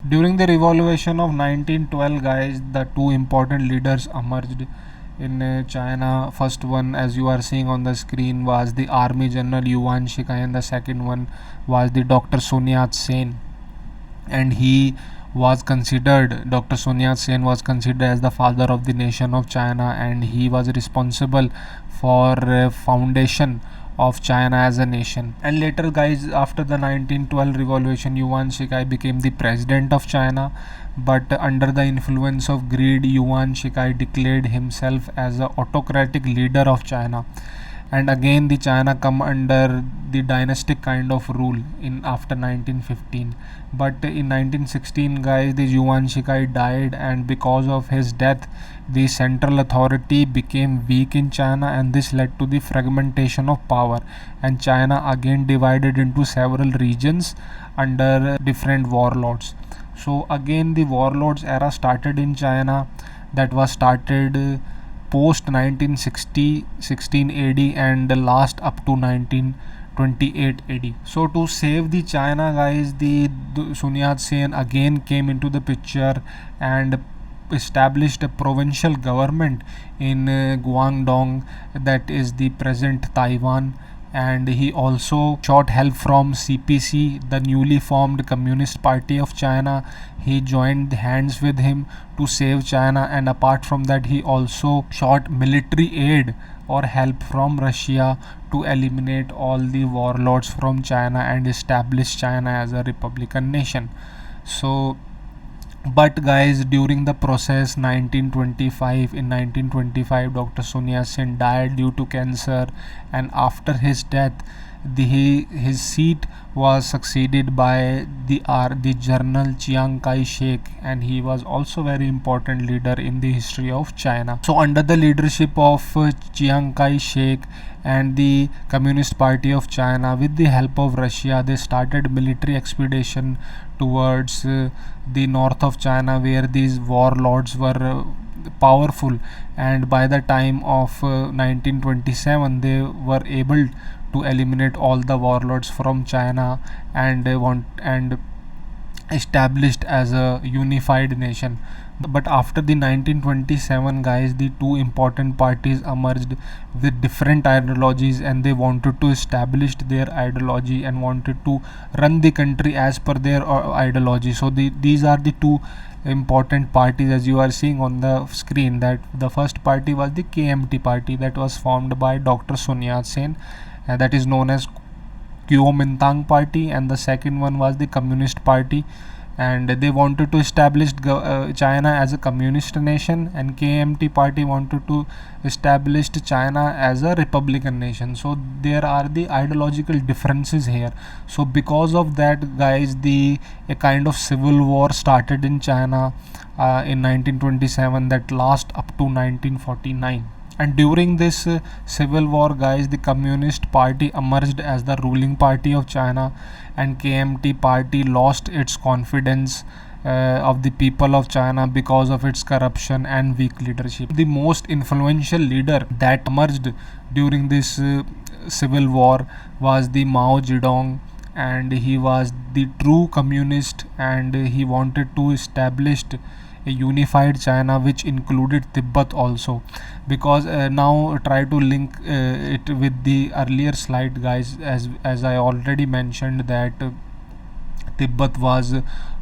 During the revolution of 1912, guys, the two important leaders emerged in China. First one, as you are seeing on the screen, was the Army General Yuan Shikai, and the second one was the Dr. Sun Yat-sen. And he was considered, Dr. Sun Yat-sen was considered as the father of the nation of China, and he was responsible for foundation of China as a nation. And later, guys, after the 1912 revolution, Yuan Shikai became the president of China. But under the influence of greed, Yuan Shikai declared himself as a autocratic leader of China. And again, the China come under the dynastic kind of rule in after 1915. But in 1916, guys, the Yuan Shikai died, and because of his death, the central authority became weak in China, and this led to the fragmentation of power, and China again divided into several regions under different warlords. So again, the warlords era started in China. That was started post 1960 16 AD and last up to 1928 AD. So to save the China, guys, the Sun Yat-sen again came into the picture and established a provincial government in Guangdong, that is the present Taiwan. And he also sought help from CPC, the newly formed Communist Party of China. He joined hands with him to save China, and apart from that, he also sought military aid or help from Russia to eliminate all the warlords from China and establish China as a republican nation. So but guys, during the process, 1925, Dr. Sun Yat-sen died due to cancer, and after his death, his seat was succeeded by the General Chiang Kai-shek, and he was also very important leader in the history of China. So under the leadership of Chiang Kai-shek and the Communist Party of China, with the help of Russia, they started military expedition towards the north of China, where these warlords were powerful. And by the time of 1927, they were able to eliminate all the warlords from China and established as a unified nation. But after the 1927, guys, the two important parties emerged with different ideologies, and they wanted to establish their ideology and wanted to run the country as per their ideology. So these are the two important parties, as you are seeing on the screen. That the first party was the KMT party, that was formed by Dr. Sun Yat-sen, that is known as Kuomintang party, and the second one was the Communist Party, and they wanted to establish China as a communist nation, and KMT party wanted to establish China as a republican nation. So there are the ideological differences here. So because of that, guys, a kind of civil war started in China in 1927 that last up to 1949. And during this civil war, guys, the Communist Party emerged as the ruling party of China, and KMT party lost its confidence of the people of China because of its corruption and weak leadership. The most influential leader that emerged during this civil war was the Mao Zedong, and he was the true communist, and he wanted to establish a unified China which included Tibet also. Because now try to link it with the earlier slide, guys, as I already mentioned that Tibet was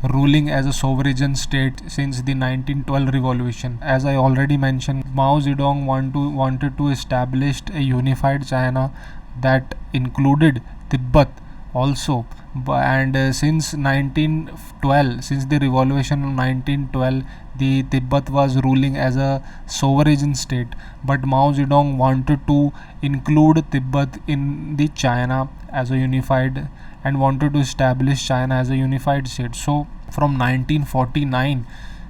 ruling as a sovereign state since the 1912 revolution. As I already mentioned, Mao Zedong wanted to establish a unified China that included Tibet also. And since 1912, since the revolution of 1912, the Tibet was ruling as a sovereign state, but Mao Zedong wanted to include Tibet in the China as a unified, and wanted to establish China as a unified state. So from 1949,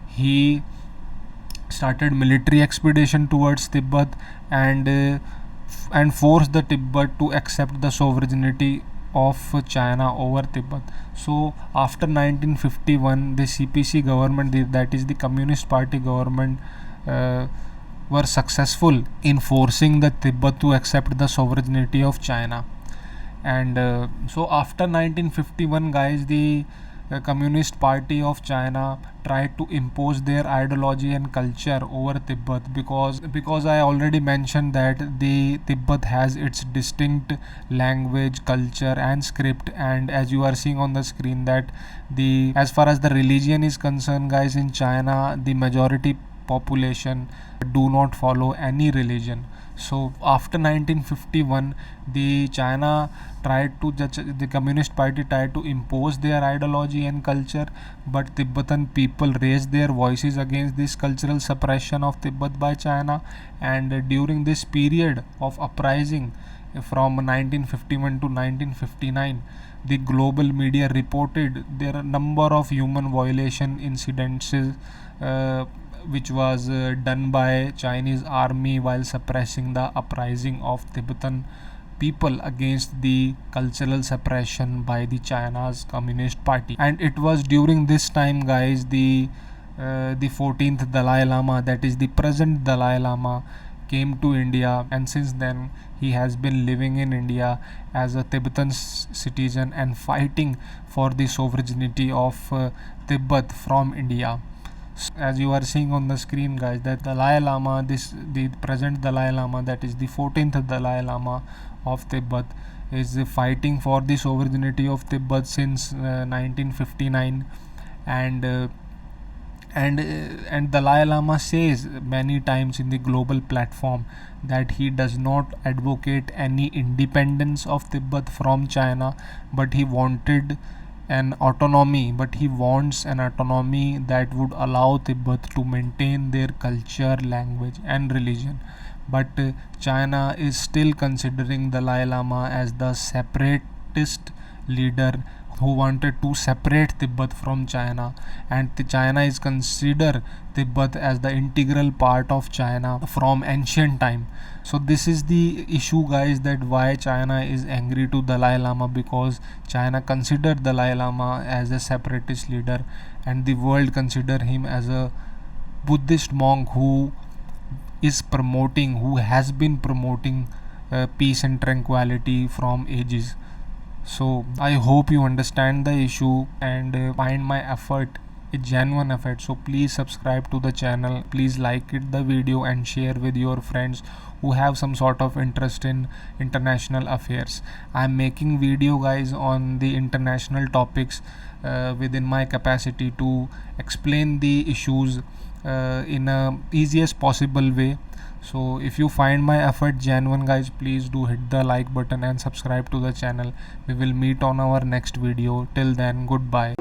he started military expedition towards Tibet, and forced the Tibet to accept the sovereignty of China over Tibet. So after 1951, the CPC government, that is the Communist Party government, were successful in forcing the Tibet to accept the sovereignty of China. And so after 1951, guys, the Communist Party of China tried to impose their ideology and culture over Tibet, because I already mentioned that the Tibet has its distinct language, culture and script. And as you are seeing on the screen, that the as far as the religion is concerned, guys, in China the majority population do not follow any religion. So after 1951, the Communist Party tried to impose their ideology and culture, but Tibetan people raised their voices against this cultural suppression of Tibet by China. And during this period of uprising, from 1951 to 1959, the global media reported there are a number of human violation incidents, uh, which was done by Chinese army while suppressing the uprising of Tibetan people against the cultural suppression by the China's Communist Party. And it was during this time, guys, the 14th Dalai Lama, that is the present Dalai Lama, came to India, and since then he has been living in India as a Tibetan citizen and fighting for the sovereignty of Tibet from India. As you are seeing on the screen, guys, that Dalai Lama, the present Dalai Lama, that is the 14th Dalai Lama of Tibet, is fighting for the sovereignty of Tibet since 1959. And and Dalai Lama says many times in the global platform that he does not advocate any independence of Tibet from China, but he wants an autonomy that would allow Tibet to maintain their culture, language and religion. But China is still considering Dalai Lama as the separatist leader who wanted to separate Tibet from China, and China is consider Tibet as the integral part of China from ancient time. So this is the issue, guys, that why China is angry to Dalai Lama, because China consider Dalai Lama as a separatist leader, and the world consider him as a Buddhist monk who has been promoting peace and tranquility from ages. So I hope you understand the issue and find my effort a genuine effort. So please subscribe to the channel, please like it the video and share with your friends who have some sort of interest in international affairs. I'm making video, guys, on the international topics within my capacity to explain the issues in a easiest possible way. So if you find my effort genuine, guys, please do hit the like button and subscribe to the channel. We will meet on our next video. Till then, goodbye.